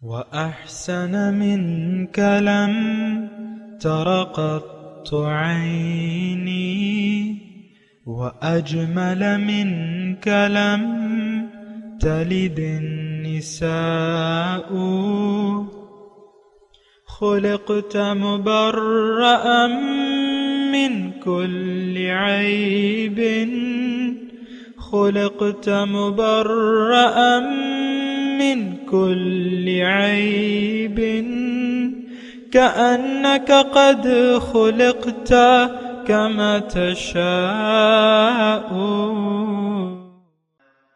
وأحسن منك لم تر قط عيني، وأجمل منك لم تلد النساء. خلقت مبرأ من كل عيب، خلقت مبرأ من كل عيب، كأنك قد خلقت كما تشاء.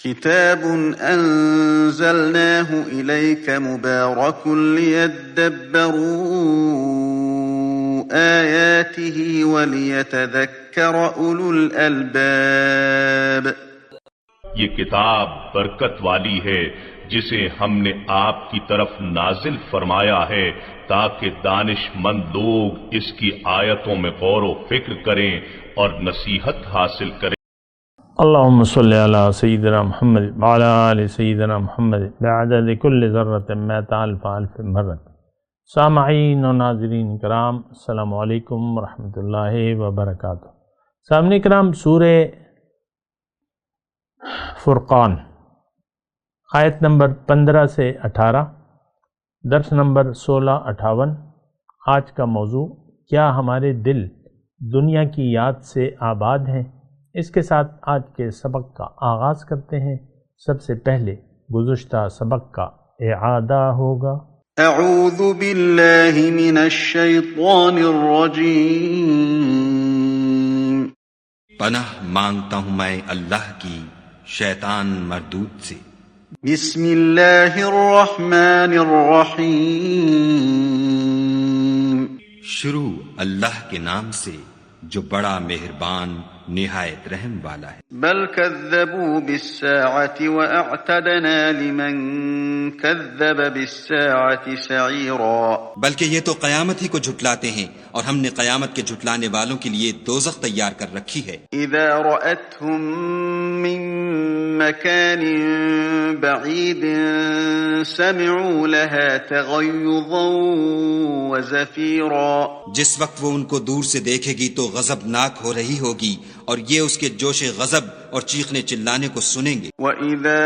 كتاب أنزلناه إليك مبارك ليدبروا آياته وليتذكر أولو الألباب. یہ کتاب برکت والی ہے جسے ہم نے آپ کی طرف نازل فرمایا ہے تاکہ دانش مند لوگ اس کی آیتوں میں غور و فکر کریں اور نصیحت حاصل کریں۔ اللہم صلی علی سیدنا محمد وعلی آل سیدنا محمد بعدد کل ذرۃ مئۃ الف الف مرۃ۔ سامعین و ناظرین کرام، السلام علیکم ورحمۃ اللہ وبرکاتہ۔ سامعین کرام، سورہ فرقان آیت نمبر 15 سے 18، درس نمبر 1658۔ آج کا موضوع، کیا ہمارے دل دنیا کی یاد سے آباد ہیں؟ اس کے ساتھ آج کے سبق کا آغاز کرتے ہیں۔ سب سے پہلے گزشتہ سبق کا اعادہ ہوگا۔ اعوذ باللہ من الشیطان الرجیم۔ پناہ مانگتا ہوں میں اللہ کی شیطان مردود سے۔ بسم اللہ الرحمن الرحیم۔ شروع اللہ کے نام سے جو بڑا مہربان نہایت رحم والا ہے۔ بل كذبوا بالساعة وأعتدنا لمن كذب بالساعة سعيرا۔ بلکہ یہ تو قیامت ہی کو جھٹلاتے ہیں اور ہم نے قیامت کے جھٹلانے والوں کے لیے دوزخ تیار کر رکھی ہے۔ اذا رأتهم من مكان بعيد سمعوا لها تغيظا وزفيرا۔ جس وقت وہ ان کو دور سے دیکھے گی تو غضبناک ہو رہی ہوگی اور یہ اس کے جوش غضب اور چیخنے چلانے کو سنیں گے۔ وَإِذَا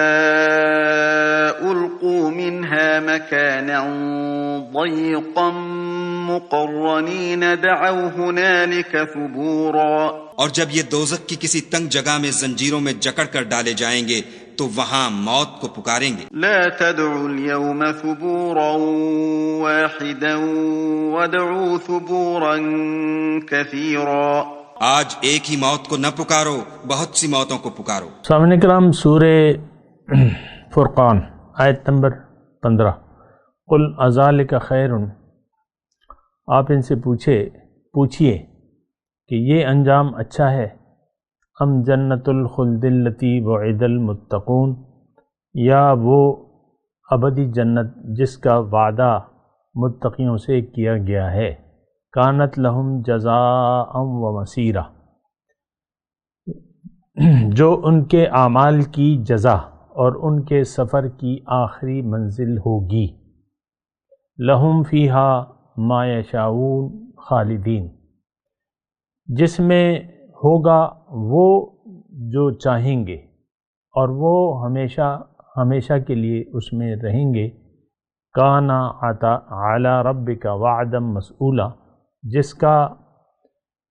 أُلْقُوا مِنْهَا مَكَانًا ضَيِّقًا مُقَرَّنِينَ دَعَوْا هُنَالِكَ ثُبُورًا۔ اور جب یہ دوزخ کی کسی تنگ جگہ میں زنجیروں میں جکڑ کر ڈالے جائیں گے تو وہاں موت کو پکاریں گے۔ لا تدعوا اليوم ثبورا واحدا وادعوا ثبورا كثيرا۔ آج ایک ہی موت کو نہ پکارو، بہت سی موتوں کو پکارو۔ سامعین کرام، سورہ فرقان آیت نمبر 15۔ قل اذالک خیر، آپ ان سے پوچھئے کہ یہ انجام اچھا ہے، ام جنت الخلد التی وعد المتقون، یا وہ ابدی جنت جس کا وعدہ متقیوں سے کیا گیا ہے، کانت لہم جزاء و مسیرہ، جو ان کے اعمال کی جزا اور ان کے سفر کی آخری منزل ہوگی۔ لہم فیہا ما یشاؤون خالدین، جس میں ہوگا وہ جو چاہیں گے اور وہ ہمیشہ کے لیے اس میں رہیں گے۔ کانا علی ربک وعدا مسئولا، جس کا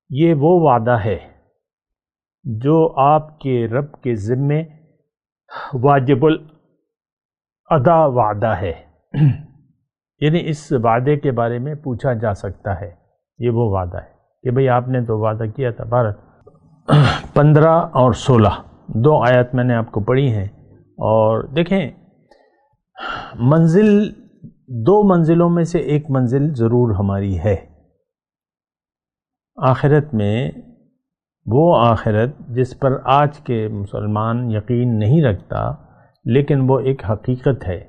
یہ وہ وعدہ ہے جو آپ کے رب کے ذمے واجب الادا وعدہ ہے، یعنی اس وعدے کے بارے میں پوچھا جا سکتا ہے۔ یہ وہ وعدہ ہے کہ بھئی آپ نے تو وعدہ کیا تھا۔ 15 اور 16 دو آیات میں نے آپ کو پڑھی ہیں، اور دیکھیں دو منزلوں میں سے ایک منزل ضرور ہماری ہے آخرت میں۔ وہ آخرت جس پر آج کے مسلمان یقین نہیں رکھتا، لیکن وہ ایک حقیقت ہے۔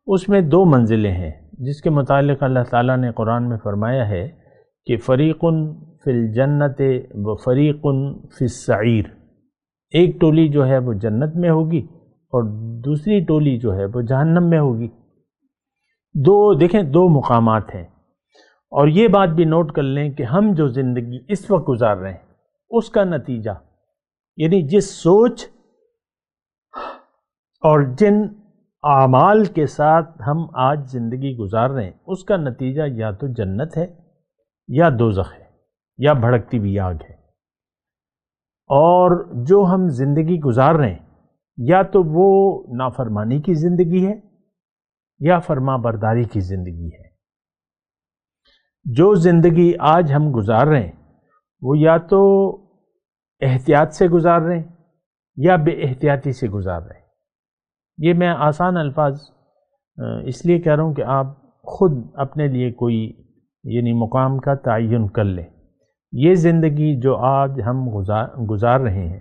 اس میں دو منزلیں ہیں جس کے متعلق اللہ تعالیٰ نے قرآن میں فرمایا ہے کہ فریق فی الجنت و فریق فی السعیر، ایک ٹولی جو ہے وہ جنت میں ہوگی اور دوسری ٹولی جو ہے وہ جہنم میں ہوگی۔ دو مقامات ہیں، اور یہ بات بھی نوٹ کر لیں کہ ہم جو زندگی اس وقت گزار رہے ہیں اس کا نتیجہ، یعنی جس سوچ اور جن اعمال کے ساتھ ہم آج زندگی گزار رہے ہیں، اس کا نتیجہ یا تو جنت ہے یا دوزخ ہے یا بھڑکتی ہوئی آگ ہے۔ اور جو ہم زندگی گزار رہے ہیں یا تو وہ نافرمانی کی زندگی ہے یا فرما برداری کی زندگی ہے۔ جو زندگی آج ہم گزار رہے ہیں وہ یا تو احتیاط سے گزار رہے ہیں یا بے احتیاطی سے گزار رہے ہیں۔ یہ میں آسان الفاظ اس لیے کہہ رہا ہوں کہ آپ خود اپنے لیے کوئی یعنی مقام کا تعین کر لیں۔ یہ زندگی جو آج ہم گزار رہے ہیں،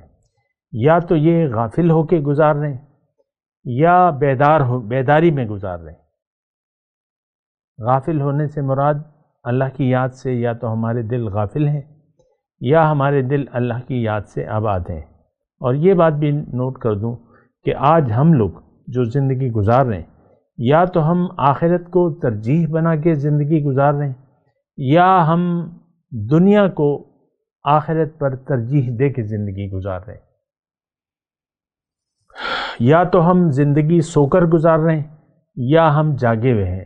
یا تو یہ غافل ہو کے گزار رہے ہیں یا بیداری میں گزار رہے ہیں۔ غافل ہونے سے مراد اللہ کی یاد سے یا تو ہمارے دل غافل ہیں یا ہمارے دل اللہ کی یاد سے آباد ہیں۔ اور یہ بات بھی نوٹ کر دوں کہ آج ہم لوگ جو زندگی گزار رہے ہیں، یا تو ہم آخرت کو ترجیح بنا کے زندگی گزار رہے ہیں یا ہم دنیا کو آخرت پر ترجیح دے کے زندگی گزار رہے ہیں۔ یا تو ہم زندگی سو کر گزار رہے ہیں یا ہم جاگے ہوئے ہیں،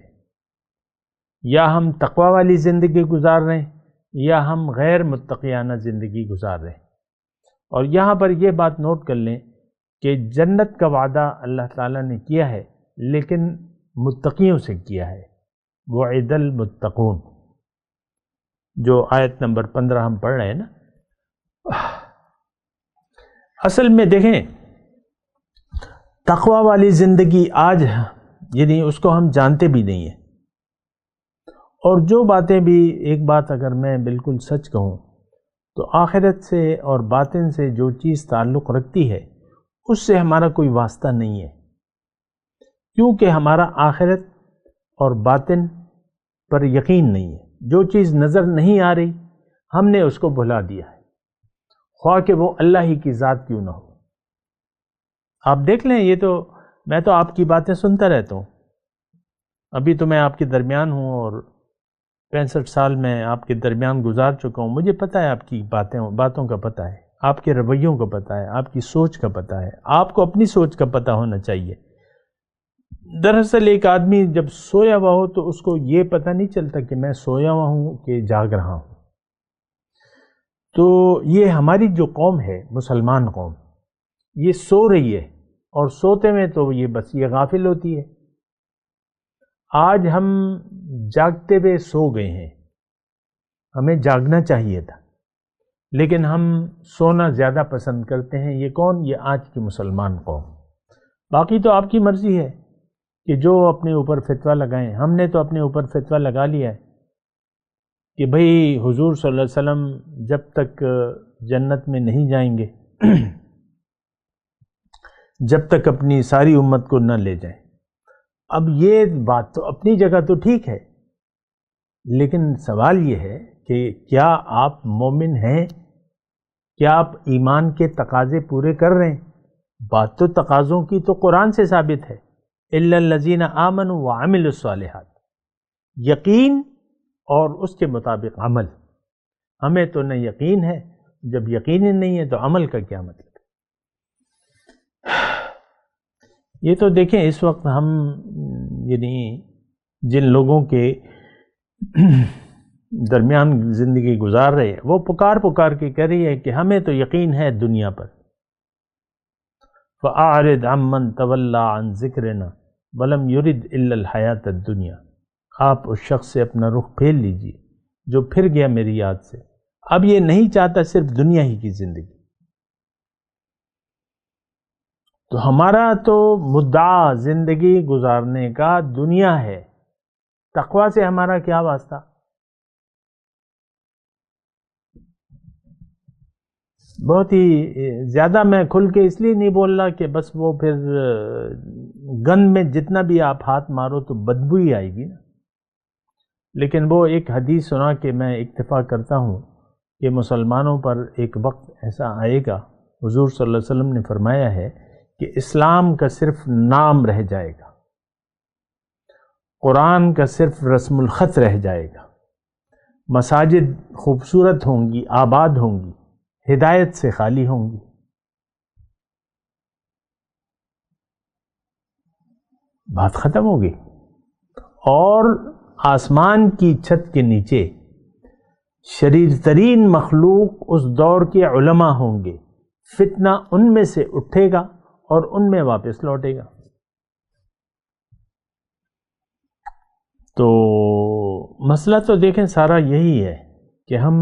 یا ہم تقوی والی زندگی گزار رہے ہیں یا ہم غیر متقیانہ زندگی گزار رہے ہیں۔ اور یہاں پر یہ بات نوٹ کر لیں کہ جنت کا وعدہ اللہ تعالیٰ نے کیا ہے، لیکن متقیوں سے کیا ہے۔ وعد المتقون، جو آیت نمبر 15 ہم پڑھ رہے ہیں نا۔ اصل میں دیکھیں، تقوی والی زندگی آج یعنی اس کو ہم جانتے بھی نہیں ہیں، اور جو باتیں بھی، ایک بات اگر میں بالکل سچ کہوں تو آخرت سے اور باطن سے جو چیز تعلق رکھتی ہے اس سے ہمارا کوئی واسطہ نہیں ہے، کیونکہ ہمارا آخرت اور باطن پر یقین نہیں ہے۔ جو چیز نظر نہیں آ رہی ہم نے اس کو بھلا دیا ہے، خواہ کہ وہ اللہ ہی کی ذات کیوں نہ ہو۔ آپ دیکھ لیں، یہ تو میں تو آپ کی باتیں سنتا رہتا ہوں، ابھی تو میں آپ کے درمیان ہوں اور 65 سال میں آپ کے درمیان گزار چکا ہوں۔ مجھے پتہ ہے آپ کی باتوں کا پتہ ہے، آپ کے رویوں کا پتہ ہے، آپ کی سوچ کا پتہ ہے۔ آپ کو اپنی سوچ کا پتہ ہونا چاہیے۔ دراصل ایک آدمی جب سویا ہوا ہو تو اس کو یہ پتہ نہیں چلتا کہ میں سویا ہوا ہوں کہ جاگ رہا ہوں۔ تو یہ ہماری جو قوم ہے، مسلمان قوم، یہ سو رہی ہے، اور سوتے میں تو یہ بس یہ غافل ہوتی ہے۔ آج ہم جاگتے ہوئے سو گئے ہیں، ہمیں جاگنا چاہیے تھا، لیکن ہم سونا زیادہ پسند کرتے ہیں۔ یہ کون؟ یہ آج کی مسلمان قوم۔ باقی تو آپ کی مرضی ہے کہ جو اپنے اوپر فتویٰ لگائیں۔ ہم نے تو اپنے اوپر فتویٰ لگا لیا ہے کہ بھئی حضور صلی اللہ علیہ وسلم جب تک جنت میں نہیں جائیں گے جب تک اپنی ساری امت کو نہ لے جائیں۔ اب یہ بات تو اپنی جگہ تو ٹھیک ہے، لیکن سوال یہ ہے کہ کیا آپ مومن ہیں؟ کیا آپ ایمان کے تقاضے پورے کر رہے ہیں؟ بات تو تقاضوں کی تو قرآن سے ثابت ہے، الا الذین آمنوا وعملوا الصالحات، یقین اور اس کے مطابق عمل۔ ہمیں تو نہ یقین ہے، جب یقین ہی نہیں ہے تو عمل کا کیا مطلب؟ یہ تو دیکھیں، اس وقت ہم یعنی جن لوگوں کے درمیان زندگی گزار رہے ہیں، وہ پکار کے کہہ رہی ہے کہ ہمیں تو یقین ہے دنیا پر۔ فَأَعْرِضْ عَمَّنْ تَوَلَّى عَنْ ذِكْرِنَا وَلَمْ يُرِدْ إِلَّا الْحَيَاةَ الدُّنْيَا۔ آپ اس شخص سے اپنا رخ پھیر لیجئے جو پھر گیا میری یاد سے، اب یہ نہیں چاہتا صرف دنیا ہی کی زندگی۔ تو ہمارا تو مدعا زندگی گزارنے کا دنیا ہے، تقویٰ سے ہمارا کیا واسطہ؟ بہت ہی زیادہ میں کھل کے اس لیے نہیں بول رہا کہ بس وہ پھر گند میں جتنا بھی آپ ہاتھ مارو تو بدبو ہی آئے گی نا، لیکن وہ ایک حدیث سنا کے میں اکتفا کرتا ہوں کہ مسلمانوں پر ایک وقت ایسا آئے گا، حضور صلی اللہ علیہ وسلم نے فرمایا ہے کہ اسلام کا صرف نام رہ جائے گا، قرآن کا صرف رسم الخط رہ جائے گا، مساجد خوبصورت ہوں گی، آباد ہوں گی، ہدایت سے خالی ہوں گی۔ بات ختم ہوگی۔ اور آسمان کی چھت کے نیچے شریر ترین مخلوق اس دور کے علماء ہوں گے، فتنہ ان میں سے اٹھے گا اور ان میں واپس لوٹے گا۔ تو مسئلہ تو دیکھیں سارا یہی ہے کہ ہم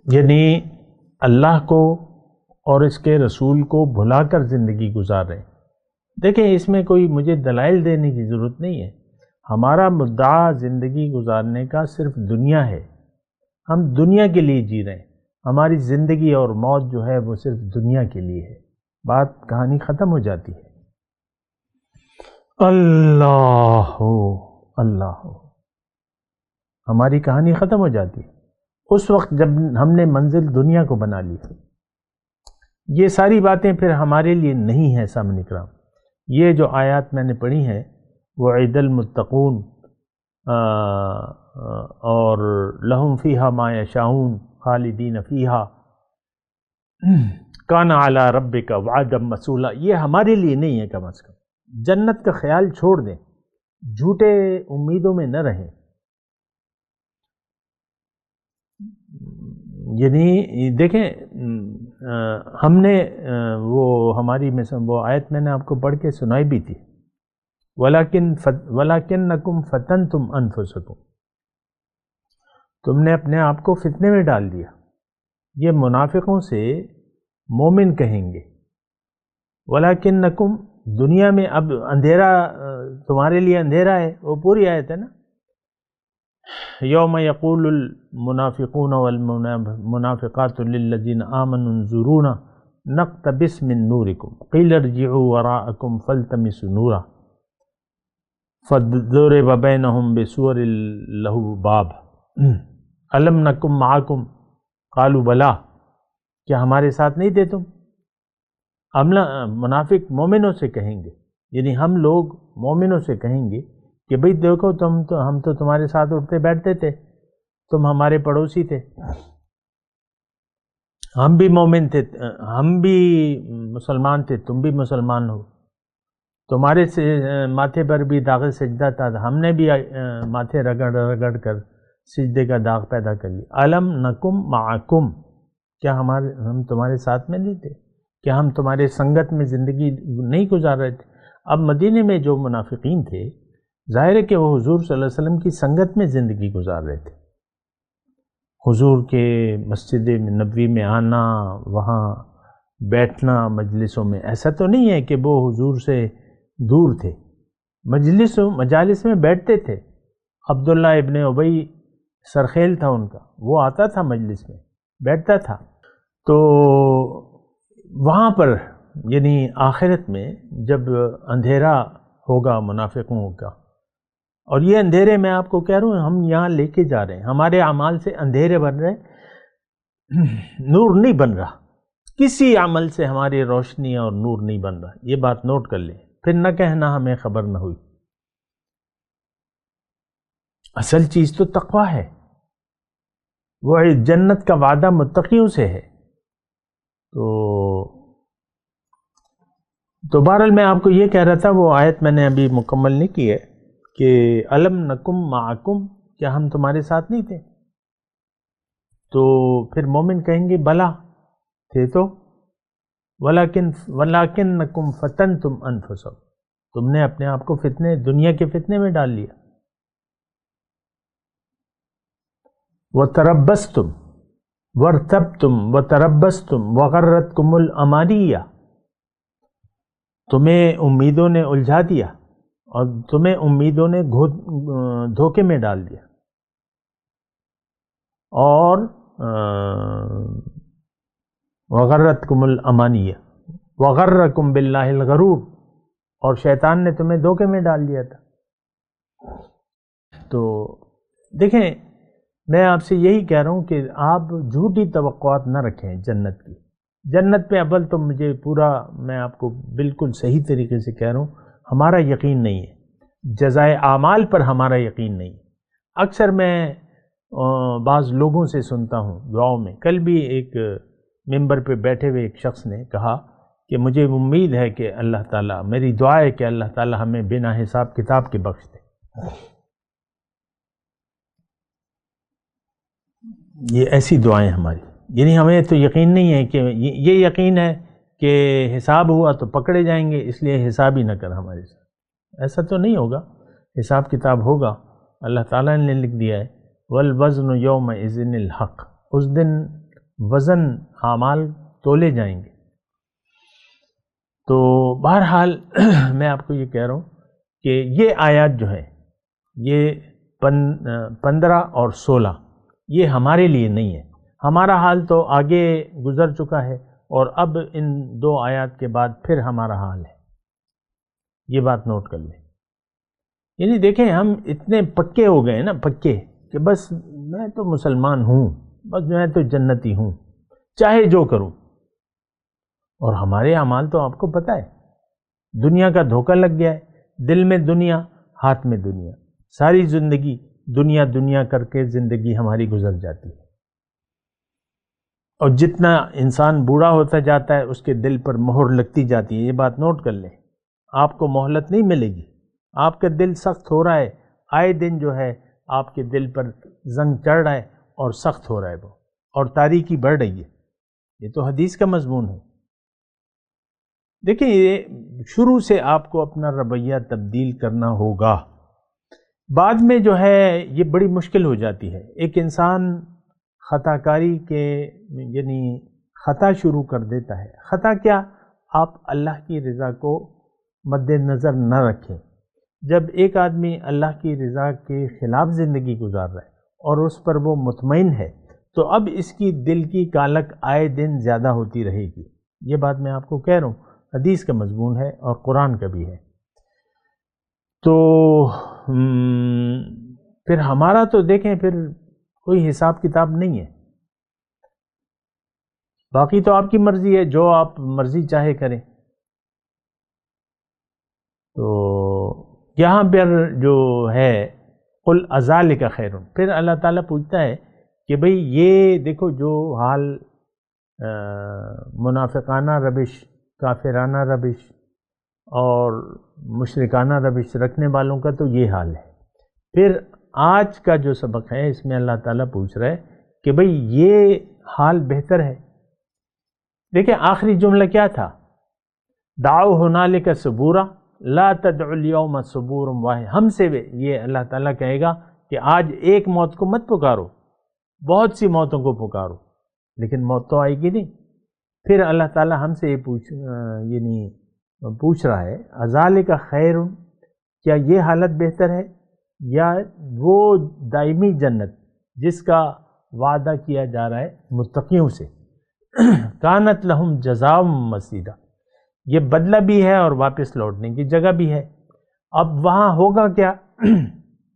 یعنی اللہ کو اور اس کے رسول کو بھلا کر زندگی گزار رہے ہیں۔ دیکھیں اس میں کوئی مجھے دلائل دینے کی ضرورت نہیں ہے، ہمارا مدعا زندگی گزارنے کا صرف دنیا ہے، ہم دنیا کے لیے جی رہے ہیں، ہماری زندگی اور موت جو ہے وہ صرف دنیا کے لیے ہے، بات کہانی ختم ہو جاتی ہے۔ اللہ اللہ ہماری کہانی ختم ہو جاتی ہے اس وقت جب ہم نے منزل دنیا کو بنا لی۔ یہ ساری باتیں پھر ہمارے لیے نہیں ہیں سامنے کرام۔ یہ جو آیات میں نے پڑھی ہیں وہ عید المتقون اور لہم فیہا ما یشاؤون خالدین فیہا کان علی ربک وعدا مسئولا، یہ ہمارے لیے نہیں ہے۔ کم از کم جنت کا خیال چھوڑ دیں، جھوٹے امیدوں میں نہ رہیں۔ یعنی دیکھیں ہم نے وہ ہماری وہ آیت میں نے آپ کو پڑھ کے سنائی بھی تھی، وَلَكِنَّكُمْ فَتَنْتُمْ أَنفُسَكُمْ، تم نے اپنے آپ کو فتنے میں ڈال دیا۔ یہ منافقوں سے مومن کہیں گے، وَلَكِنَّكُمْ دنیا میں اب اندھیرا تمہارے لیے اندھیرا ہے، وہ پوری آیت ہے نا، یوم یقول المنافقون والمنافقات للذین آمنوا انظرونا نقتبس من نورکم قیل ارجعوا وراءکم فالتمسوا نورا فضرب بینہم بسور لہ باب الم نکم معکم قالوا بلا، کیا ہمارے ساتھ نہیں تھے تم؟ منافق مومنوں سے کہیں گے، یعنی ہم لوگ مومنوں سے کہیں گے کہ بھئی دیکھو ہم تو تمہارے ساتھ اٹھتے بیٹھتے تھے، تم ہمارے پڑوسی تھے، ہم بھی مومن تھے، ہم بھی مسلمان تھے، تم بھی مسلمان ہو، تمہارے ماتھے پر بھی داغ سجدہ تھا، ہم نے بھی ماتھے رگڑ رگڑ کر سجدے کا داغ پیدا کر لیا۔ الم نکم معکم، کیا ہم تمہارے ساتھ میں نہیں تھے؟ کیا ہم تمہارے سنگت میں زندگی نہیں گزار رہے تھے؟ اب مدینے میں جو منافقین تھے ظاہر ہے کہ وہ حضور صلی اللہ علیہ وسلم کی سنگت میں زندگی گزار رہے تھے، حضور کے مسجد نبوی میں آنا، وہاں بیٹھنا مجلسوں میں، ایسا تو نہیں ہے کہ وہ حضور سے دور تھے، مجالس میں بیٹھتے تھے۔ عبداللہ ابن ابی سرخیل تھا ان کا، وہ آتا تھا مجلس میں بیٹھتا تھا۔ تو وہاں پر یعنی آخرت میں جب اندھیرا ہوگا منافقوں کا، اور یہ اندھیرے میں آپ کو کہہ رہا ہوں ہم یہاں لے کے جا رہے ہیں، ہمارے اعمال سے اندھیرے بن رہے ہیں، نور نہیں بن رہا، کسی عمل سے ہماری روشنی اور نور نہیں بن رہا، یہ بات نوٹ کر لیں، پھر نہ کہنا ہمیں خبر نہ ہوئی۔ اصل چیز تو تقویٰ ہے، وہ جنت کا وعدہ متقیوں سے ہے۔ تو بہرحال میں آپ کو یہ کہہ رہا تھا، وہ آیت میں نے ابھی مکمل نہیں کی ہے کہ الم نکم معکم، کیا ہم تمہارے ساتھ نہیں تھے؟ تو پھر مومن کہیں گے بلا تھے تو، وَلَكِنَّكُمْ فَتَنْتُمْ أَنفُسَكُمْ، تم نے اپنے آپ کو دنیا کے فتنے میں ڈال لیا۔ وَتَرَبَّسْتُمْ وَارْتَبْتُمْ وَتَرَبَّسْتُمْ وَغَرَّتْكُمُ الْأَمَانِيَّ، تمہیں امیدوں نے الجھا دیا اور تمہیں امیدوں نے دھوکے میں ڈال دیا، اور وَغَرَّتْكُمُ الْأَمَانِيَّ وَغَرَّكُمْ بِاللَّهِ الْغَرُورُ، اور شیطان نے تمہیں دھوکے میں ڈال دیا تھا۔ تو دیکھیں میں آپ سے یہی کہہ رہا ہوں کہ آپ جھوٹی توقعات نہ رکھیں جنت کی، جنت پہ اول تو مجھے پورا، میں آپ کو بالکل صحیح طریقے سے کہہ رہا ہوں، ہمارا یقین نہیں ہے، جزائے اعمال پر ہمارا یقین نہیں ہے۔ اکثر میں بعض لوگوں سے سنتا ہوں دعاؤں میں، کل بھی ایک ممبر پہ بیٹھے ہوئے ایک شخص نے کہا کہ مجھے امید ہے کہ اللہ تعالیٰ، میری دعا ہے کہ اللہ تعالیٰ ہمیں بنا حساب کتاب کے بخش دے۔ یہ ایسی دعائیں ہماری، یعنی ہمیں تو یقین نہیں ہے، کہ یہ یقین ہے کہ حساب ہوا تو پکڑے جائیں گے، اس لیے حساب ہی نہ کر ہمارے ساتھ۔ ایسا تو نہیں ہوگا، حساب کتاب ہوگا، اللہ تعالیٰ نے لکھ دیا ہے والوزن یومئذ الحق، اس دن وزن اعمال تولے جائیں گے۔ تو بہرحال میں آپ کو یہ کہہ رہا ہوں کہ یہ آیات جو ہے، یہ 15 اور 16 یہ ہمارے لیے نہیں ہے، ہمارا حال تو آگے گزر چکا ہے، اور اب ان 2 آیات کے بعد پھر ہمارا حال ہے، یہ بات نوٹ کر لیں۔ یعنی دیکھیں ہم اتنے پکے ہو گئے نا، پکے، کہ بس میں تو مسلمان ہوں، بس میں تو جنتی ہوں، چاہے جو کروں۔ اور ہمارے اعمال تو آپ کو پتہ ہے، دنیا کا دھوکہ لگ گیا ہے، دل میں دنیا، ہاتھ میں دنیا، ساری زندگی دنیا دنیا کر کے زندگی ہماری گزر جاتی ہے۔ اور جتنا انسان بوڑھا ہوتا جاتا ہے اس کے دل پر مہر لگتی جاتی ہے، یہ بات نوٹ کر لیں، آپ کو مہلت نہیں ملے گی، آپ کا دل سخت ہو رہا ہے، آئے دن جو ہے آپ کے دل پر زنگ چڑھ رہا ہے اور سخت ہو رہا ہے وہ، اور تاریکی بڑھ رہی ہے، یہ تو حدیث کا مضمون ہے۔ دیکھیں یہ شروع سے آپ کو اپنا رویہ تبدیل کرنا ہوگا، بعد میں جو ہے یہ بڑی مشکل ہو جاتی ہے۔ ایک انسان خطا کاری کے، یعنی خطا شروع کر دیتا ہے، خطا کیا، آپ اللہ کی رضا کو مد نظر نہ رکھیں۔ جب ایک آدمی اللہ کی رضا کے خلاف زندگی گزار رہا ہے اور اس پر وہ مطمئن ہے، تو اب اس کی دل کی کالک آئے دن زیادہ ہوتی رہے گی۔ یہ بات میں آپ کو کہہ رہا ہوں، حدیث کا مضمون ہے اور قرآن کا بھی ہے۔ تو پھر ہمارا تو دیکھیں پھر کوئی حساب کتاب نہیں ہے، باقی تو آپ کی مرضی ہے، جو آپ مرضی چاہے کریں۔ تو یہاں پر جو ہے قل اذالک خیر، پھر اللہ تعالیٰ پوچھتا ہے کہ بھئی یہ دیکھو جو حال منافقانہ روش، کافرانہ روش اور مشرکانہ روش رکھنے والوں کا تو یہ حال ہے۔ پھر آج کا جو سبق ہے اس میں اللہ تعالیٰ پوچھ رہا ہے کہ بھئی یہ حال بہتر ہے۔ دیکھیں آخری جملہ کیا تھا، دعوا ہنالک ثبورا لا تدعوا اليوم ثبورا واحد، ہم سے یہ اللہ تعالیٰ کہے گا کہ آج ایک موت کو مت پکارو، بہت سی موتوں کو پکارو، لیکن موت تو آئے گی نہیں۔ پھر اللہ تعالیٰ ہم سے یہ پوچھ رہا ہے اذالک خیر، کیا یہ حالت بہتر ہے یا وہ دائمی جنت جس کا وعدہ کیا جا رہا ہے متقیوں سے، کانت لہم جزاء مسیرا، یہ بدلہ بھی ہے اور واپس لوٹنے کی جگہ بھی ہے۔ اب وہاں ہوگا کیا،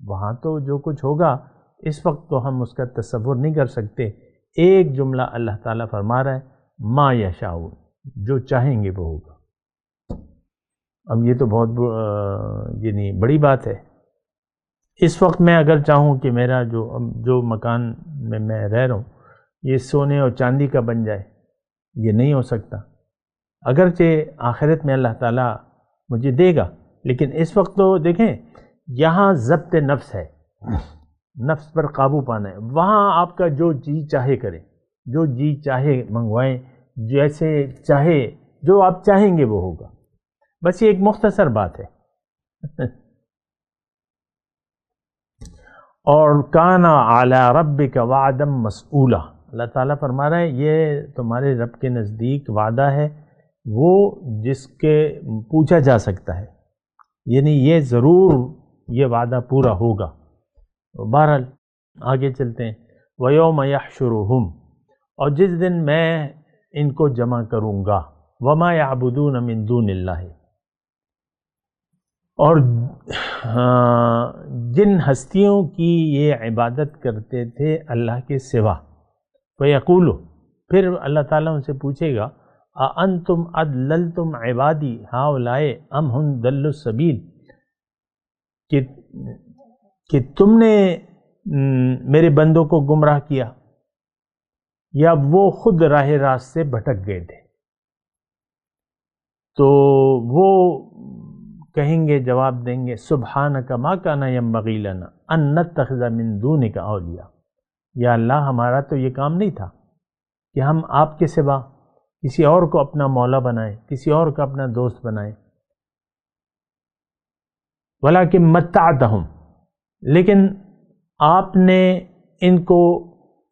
وہاں تو جو کچھ ہوگا اس وقت تو ہم اس کا تصور نہیں کر سکتے۔ ایک جملہ اللہ تعالیٰ فرما رہا ہے ما یشاؤون، جو چاہیں گے وہ ہوگا۔ اب یہ تو بہت یعنی بڑی بات ہے۔ اس وقت میں اگر چاہوں کہ میرا جو مکان میں رہ رہا ہوں یہ سونے اور چاندی کا بن جائے، یہ نہیں ہو سکتا، اگرچہ آخرت میں اللہ تعالیٰ مجھے دے گا، لیکن اس وقت تو دیکھیں یہاں ضبط نفس ہے، نفس پر قابو پانا ہے، وہاں آپ کا جو جی چاہے کریں، جو جی چاہے منگوائیں، جیسے چاہے، جو آپ چاہیں گے وہ ہوگا۔ بس یہ ایک مختصر بات ہے۔ اور کانا علی ربک وعدا مسئولا، اللہ تعالیٰ فرما رہا ہے یہ تمہارے رب کے نزدیک وعدہ ہے وہ جس کے پوچھا جا سکتا ہے، یعنی یہ ضرور یہ وعدہ پورا ہوگا۔ بہرحال آگے چلتے ہیں، وَيَوْمَ يَحْشُرُهُمْ، اور جس دن میں ان کو جمع کروں گا، وَمَا يَعْبُدُونَ مِن دُونِ اللَّهِ، اور جن ہستیوں کی یہ عبادت کرتے تھے اللہ کے سوا، فَيَقُولُ، پھر اللہ تعالیٰ ان سے پوچھے گا اَأَنْتُمْ أَضْلَلْتُمْ عِبَادِي هَؤُلَاءِ أَمْ هُمْ ضَلُّوا السَّبِيلَ کہ تم نے میرے بندوں کو گمراہ کیا یا وہ خود راہ راست سے بھٹک گئے تھے؟ تو وہ کہیں گے، جواب دیں گے، سبحانک ما کان ینبغی لنا ان نتخذ من دونک اولیاء، یا اللہ ہمارا تو یہ کام نہیں تھا کہ ہم آپ کے سوا کسی اور کو اپنا مولا بنائیں، کسی اور کو اپنا دوست بنائیں، ولیکن متعتہم، لیکن آپ نے ان کو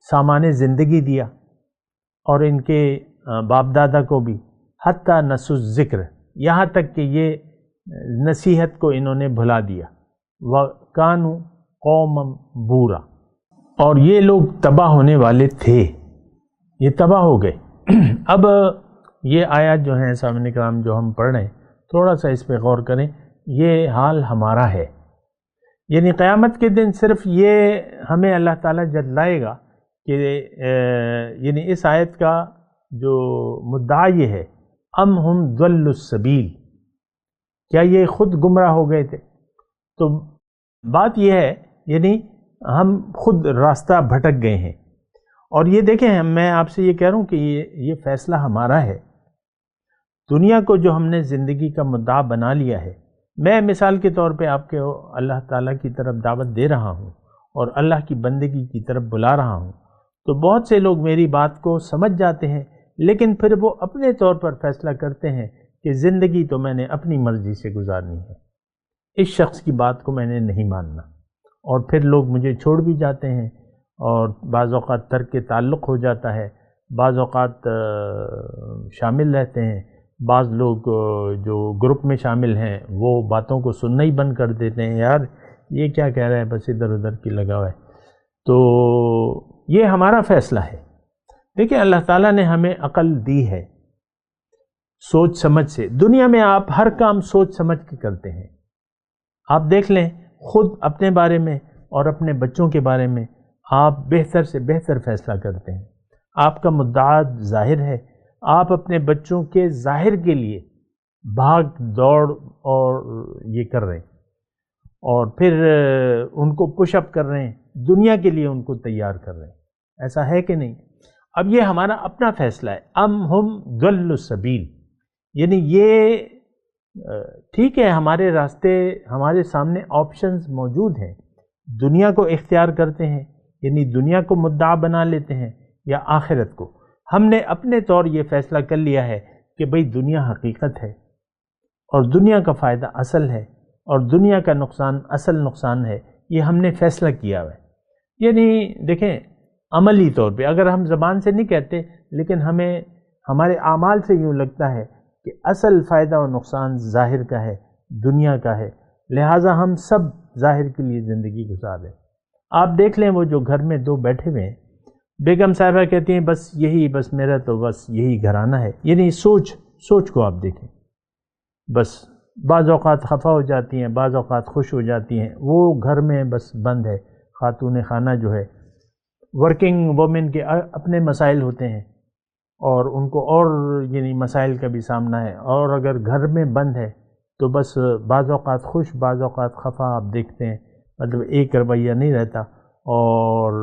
سامان زندگی دیا اور ان کے باپ دادا کو بھی، حتی نسوا الذکر، یہاں تک کہ یہ نصیحت کو انہوں نے بھلا دیا، وَكَانُوا قَوْمًا بُورًا، اور یہ لوگ تباہ ہونے والے تھے، یہ تباہ ہو گئے۔ اب یہ آیات جو ہیں سامعین کرام جو ہم پڑھ رہے ہیں، تھوڑا سا اس پہ غور کریں، یہ حال ہمارا ہے، یعنی قیامت کے دن صرف یہ ہمیں اللہ تعالیٰ جتلائے گا کہ یعنی اس آیت کا جو مدعا یہ ہے، ام ہم ضلوا السبیل، کیا یہ خود گمراہ ہو گئے تھے؟ تو بات یہ ہے یعنی ہم خود راستہ بھٹک گئے ہیں، اور یہ دیکھیں میں آپ سے یہ کہہ رہا ہوں کہ یہ فیصلہ ہمارا ہے۔ دنیا کو جو ہم نے زندگی کا مدعا بنا لیا ہے، میں مثال کے طور پہ آپ کے اللہ تعالیٰ کی طرف دعوت دے رہا ہوں اور اللہ کی بندگی کی طرف بلا رہا ہوں، تو بہت سے لوگ میری بات کو سمجھ جاتے ہیں، لیکن پھر وہ اپنے طور پر فیصلہ کرتے ہیں کہ زندگی تو میں نے اپنی مرضی سے گزارنی ہے، اس شخص کی بات کو میں نے نہیں ماننا، اور پھر لوگ مجھے چھوڑ بھی جاتے ہیں، اور بعض اوقات ترک تعلق ہو جاتا ہے، بعض اوقات شامل رہتے ہیں، بعض لوگ جو گروپ میں شامل ہیں وہ باتوں کو سننا ہی بند کر دیتے ہیں، یار یہ کیا کہہ رہا ہے، بس ادھر ادھر کی لگا ہوا ہے۔ تو یہ ہمارا فیصلہ ہے۔ دیکھیں اللہ تعالیٰ نے ہمیں عقل دی ہے، سوچ سمجھ سے۔ دنیا میں آپ ہر کام سوچ سمجھ کے کرتے ہیں، آپ دیکھ لیں خود اپنے بارے میں اور اپنے بچوں کے بارے میں آپ بہتر سے بہتر فیصلہ کرتے ہیں۔ آپ کا مدعا ظاہر ہے، آپ اپنے بچوں کے ظاہر کے لیے بھاگ دوڑ اور یہ کر رہے ہیں، اور پھر ان کو پش اپ کر رہے ہیں، دنیا کے لیے ان کو تیار کر رہے ہیں، ایسا ہے کہ نہیں؟ اب یہ ہمارا اپنا فیصلہ ہے، ام ہم ضلوا السبیل، یعنی یہ ٹھیک ہے ہمارے راستے، ہمارے سامنے آپشنز موجود ہیں، دنیا کو اختیار کرتے ہیں یعنی دنیا کو مدعا بنا لیتے ہیں، یا آخرت کو۔ ہم نے اپنے طور یہ فیصلہ کر لیا ہے کہ بھئی دنیا حقیقت ہے، اور دنیا کا فائدہ اصل ہے، اور دنیا کا نقصان اصل نقصان ہے، یہ ہم نے فیصلہ کیا ہے۔ یعنی دیکھیں عملی طور پہ اگر ہم زبان سے نہیں کہتے، لیکن ہمیں ہمارے اعمال سے یوں لگتا ہے کہ اصل فائدہ و نقصان ظاہر کا ہے، دنیا کا ہے، لہٰذا ہم سب ظاہر کے لیے زندگی گزار رہے ہیں۔ آپ دیکھ لیں وہ جو گھر میں دو بیٹھے ہوئے ہیں، بیگم صاحبہ کہتی ہیں بس میرا تو بس یہی گھرانہ ہے، یعنی سوچ کو آپ دیکھیں، بس بعض اوقات خفا ہو جاتی ہیں، بعض اوقات خوش ہو جاتی ہیں، وہ گھر میں بس بند ہے۔ خاتون خانہ جو ہے، ورکنگ وومن کے اپنے مسائل ہوتے ہیں، اور ان کو اور یعنی مسائل کا بھی سامنا ہے، اور اگر گھر میں بند ہے تو بس بعض اوقات خوش بعض اوقات خفا آپ دیکھتے ہیں، مطلب ایک رویہ نہیں رہتا۔ اور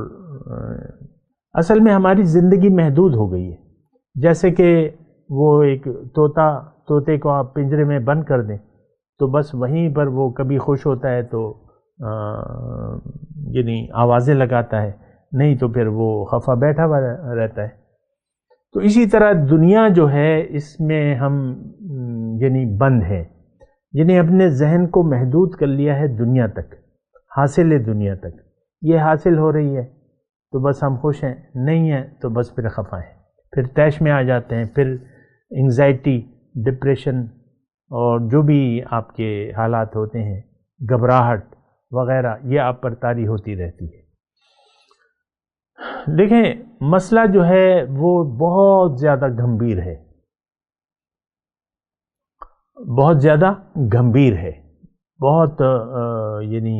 اصل میں ہماری زندگی محدود ہو گئی ہے، جیسے کہ وہ ایک طوطے کو آپ پنجرے میں بند کر دیں تو بس وہیں پر وہ کبھی خوش ہوتا ہے تو یعنی آوازیں لگاتا ہے، نہیں تو پھر وہ خفا بیٹھا ہوا رہتا ہے۔ تو اسی طرح دنیا جو ہے اس میں ہم یعنی بند ہیں، یعنی اپنے ذہن کو محدود کر لیا ہے دنیا تک، حاصل دنیا تک، یہ حاصل ہو رہی ہے تو بس ہم خوش ہیں، نہیں ہیں تو بس پھر خفا ہیں، پھر طیش میں آ جاتے ہیں، پھر انگزائٹی، ڈپریشن اور جو بھی آپ کے حالات ہوتے ہیں، گھبراہٹ وغیرہ، یہ آپ پر طاری ہوتی رہتی ہے۔ دیکھیں مسئلہ جو ہے وہ بہت زیادہ گمبھیر ہے، بہت زیادہ گمبھیر ہے، بہت یعنی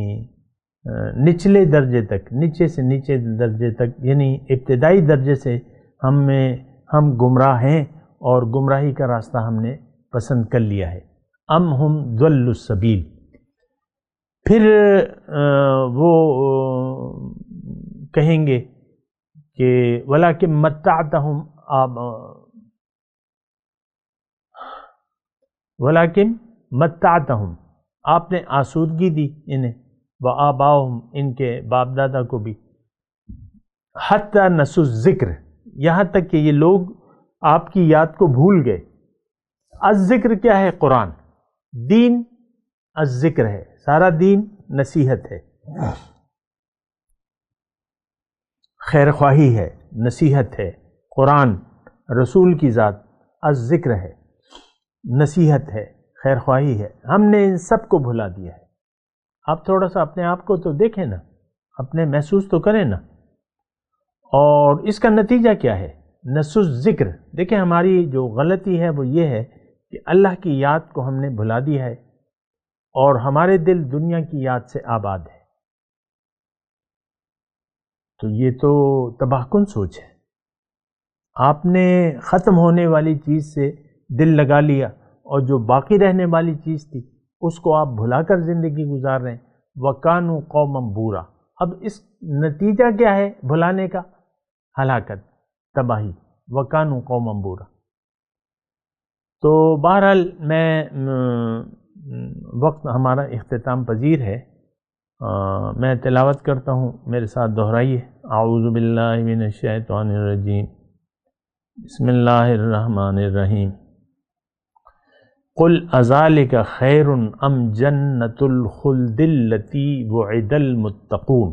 نچلے درجے تک، نیچے سے نیچے درجے تک، یعنی ابتدائی درجے سے ہم گمراہ ہیں، اور گمراہی کا راستہ ہم نے پسند کر لیا ہے۔ ام ہم ضلوا السبیل، پھر وہ کہیں گے کہ ولیکن متعتہم، آپ نے آسودگی دی انہیں، وآباؤہم، ان کے باپ دادا کو بھی، حتی نسوا الذکر، یہاں تک کہ یہ لوگ آپ کی یاد کو بھول گئے۔ الذکر کیا ہے؟ قرآن، دین الذکر ہے، سارا دین نصیحت ہے، خیر خواہی ہے، نصیحت ہے۔ قرآن، رسول کی ذات، الذکر ہے، نصیحت ہے، خیر خواہی ہے۔ ہم نے ان سب کو بھلا دیا ہے۔ آپ تھوڑا سا اپنے آپ کو تو دیکھیں نا، اپنے محسوس تو کریں نا۔ اور اس کا نتیجہ کیا ہے؟ نسوا الذکر۔ دیکھیں ہماری جو غلطی ہے وہ یہ ہے کہ اللہ کی یاد کو ہم نے بھلا دیا ہے اور ہمارے دل دنیا کی یاد سے آباد ہے۔ تو یہ تو تباہ کن سوچ ہے۔ آپ نے ختم ہونے والی چیز سے دل لگا لیا اور جو باقی رہنے والی چیز تھی اس کو آپ بھلا کر زندگی گزار رہے ہیں۔ وَكَانُوا قَوْمًا بُورًا، اب اس نتیجہ کیا ہے بھلانے کا؟ ہلاکت، تباہی۔ وَكَانُوا قَوْمًا بُورًا۔ تو بہرحال وقت ہمارا اختتام پذیر ہے، میں تلاوت کرتا ہوں، میرے ساتھ دہرائیے۔ اعوذ باللہ من الشیطان الرجیم، بسم اللہ الرحمن الرحیم۔ قل اذالک خیر ام جنۃ الخلد التی وعد المتقون۔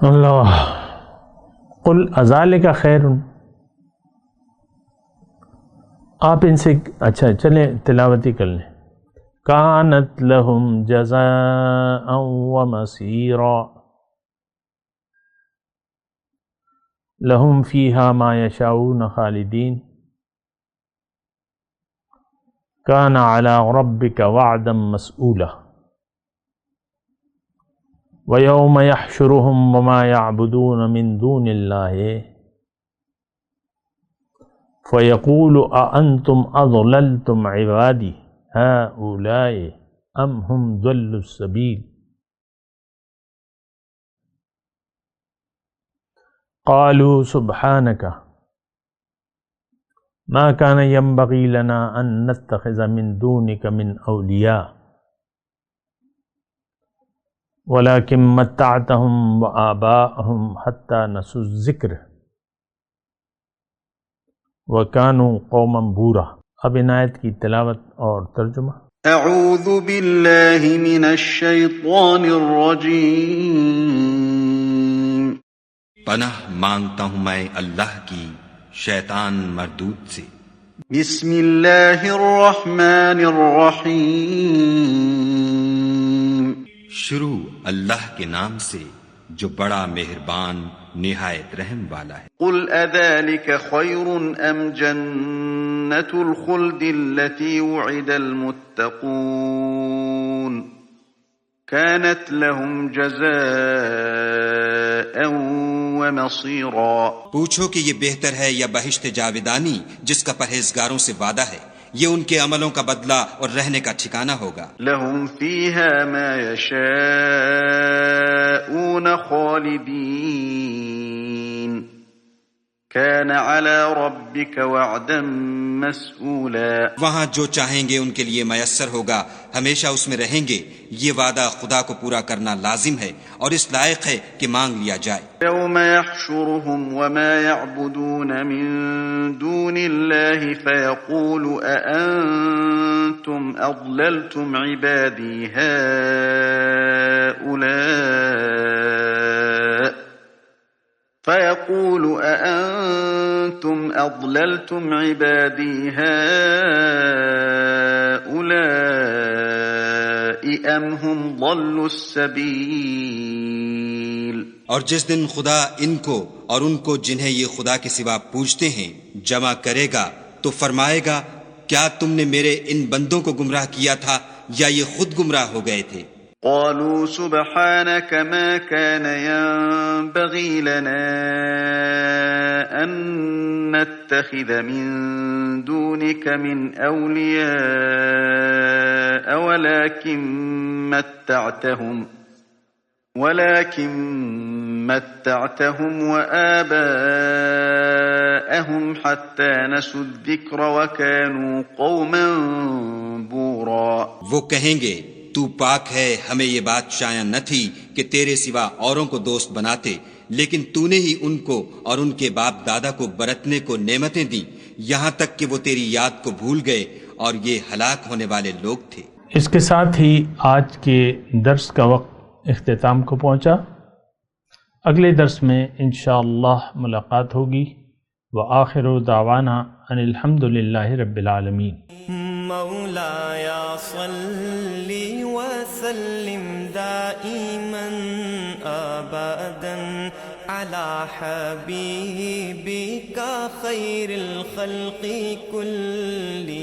اللہ، قل اذالک خیر، آپ ان سے اچھا چلیں تلاوت ہی کر لیں۔ کانت لہم جزاء ومصیرا لہم فیہا ما یشاؤون خالدین کان علی ربک وعدا مسئولا ویوم یحشرہم وما یعبدون من دون اللہ فیقول اانتم اضللتم عبادی هؤلاء ام هم ضلوا السبیل قالوا سبحانك ما كان ينبغي لنا ان نتخذ من دونك من اولیاء ولكن متعتهم وآباءهم حتى نسوا الذکر وَكَانُوا قَوْمًا بُورًا۔ اب ان آیت کی تلاوت اور ترجمہ۔ اعوذ باللہ من الشیطان الرجیم۔ پناہ مانگتا ہوں میں اللہ کی شیطان مردود سے۔ بسم اللہ الرحمن الرحیم۔ شروع اللہ کے نام سے جو بڑا مہربان نہایت رحم والا ہے۔ قل اذالک خیر ام جنۃ الخلد التی وعد المتقون كانت لهم جزاء ومصیرا۔ پوچھو کہ یہ بہتر ہے یا بہشت جاودانی جس کا پرہیزگاروں سے وعدہ ہے، یہ ان کے عملوں کا بدلہ اور رہنے کا ٹھکانہ ہوگا۔ لهم فیہا ما یشاءون خالدین کان علی ربک وعدا مسئولا۔ وہاں جو چاہیں گے ان کے لیے میسر ہوگا، ہمیشہ اس میں رہیں گے، یہ وعدہ خدا کو پورا کرنا لازم ہے اور اس لائق ہے کہ مانگ لیا جائے۔ یوم یحشرهم وما یعبدون من دون اللہ فیقول اانتم اضللتم عبادی هؤلاء فَيَقُولُ أَأَنْتُمْ أَضْلَلْتُمْ عِبَادِي هَؤُلَاءِ أَمْ هُمْ ضَلُّوا السَّبِيلَ۔ اور جس دن خدا ان کو اور ان کو جنہیں یہ خدا کے سوا پوجتے ہیں جمع کرے گا تو فرمائے گا، کیا تم نے میرے ان بندوں کو گمراہ کیا تھا یا یہ خود گمراہ ہو گئے تھے؟ قالوا سبحانك ما كان ينبغي لنا أن نتخذ من دونك من أولياء ولكن متعتهم وآباءهم حتى نسوا الذكر وكانوا قوما بورا۔ وہ کہیں گے تو پاک ہے، ہمیں یہ بات شایع نہ تھی کہ تیرے سوا اوروں کو دوست بناتے، لیکن تو نے ہی ان کو اور ان کے باپ دادا کو برتنے کو نعمتیں دیں، یہاں تک کہ وہ تیری یاد کو بھول گئے اور یہ ہلاک ہونے والے لوگ تھے۔ اس کے ساتھ ہی آج کے درس کا وقت اختتام کو پہنچا۔ اگلے درس میں انشاءاللہ ملاقات ہوگی۔ وآخر دعوانا ان الحمد للہ رب العالمین۔ مولاي صل وسلم دائما أبدا على حبيبك خير الخلق كلهم۔